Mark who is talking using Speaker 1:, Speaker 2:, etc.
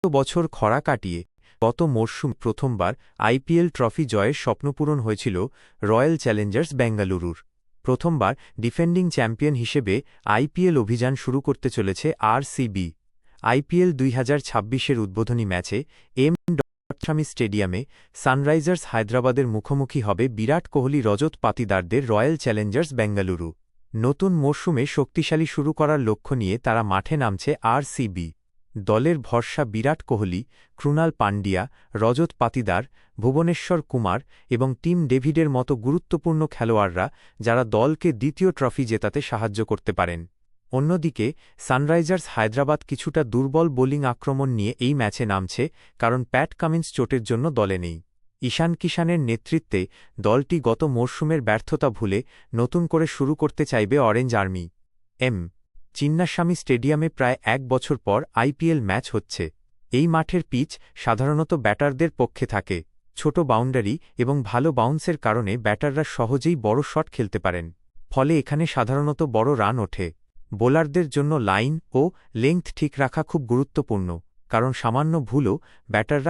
Speaker 1: বছর খরা কাটিয়ে গত মরশুম প্রথমবার আইপিএল ট্রফি জয়ের স্বপ্নপূরণ হয়েছিল রয়্যাল চ্যালেঞ্জার্স বেঙ্গালুরুর। প্রথমবার ডিফেন্ডিং চ্যাম্পিয়ন হিসেবে আইপিএল অভিযান শুরু করতে চলেছে আরসিবি। আইপিএল ২০২৬-এর উদ্বোধনী ম্যাচে এম স্বামী স্টেডিয়ামে সানরাইজার্স হায়দ্রাবাদের মুখোমুখি হবে বিরাট কোহলি রজত পাতিদারদের রয়্যাল চ্যালেঞ্জার্স বেঙ্গালুরু। নতুন মরশুমে শক্তিশালী শুরু করার লক্ষ্য নিয়ে তারা মাঠে নামছে আরসিবি। দলের ভরসা বিরাট কোহলি, ক্রুনাল পান্ডিয়া, রজত পাতিদার, ভুবনেশ্বর কুমার এবং টিম ডেভিডের মতো গুরুত্বপূর্ণ খেলোয়াড়রা, যারা দলকে দ্বিতীয় ট্রফি জেতাতে সাহায্য করতে পারেন। অন্যদিকে সানরাইজার্স হায়দ্রাবাদ কিছুটা দুর্বল বোলিং আক্রমণ নিয়ে এই ম্যাচে নামছে, কারণ প্যাট কামিন্স চোটের জন্য দলে নেই। ঈশান কিষানের নেতৃত্বে দলটি গত মরশুমের ব্যর্থতা ভুলে নতুন করে শুরু করতে চাইবে অরেঞ্জ আর্মি। চিন্নাস্বামী স্টেডিয়ামে প্রায় ১ বছর পর আইপিএল ম্যাচ হচ্ছে। এই মাঠের পিচ সাধারণত ব্যাটারদের পক্ষে থাকে। ছোট বাউন্ডারি এবং ভালো বাউন্সের কারণে ব্যাটাররা সহজেই বড় শট খেলতে পারেন, ফলে এখানে সাধারণত বড় রান ওঠে। বোলারদের জন্য লাইন ও লেংথ ঠিক রাখা খুব গুরুত্বপূর্ণ, কারণ সামান্য ভুলও ব্যাটাররা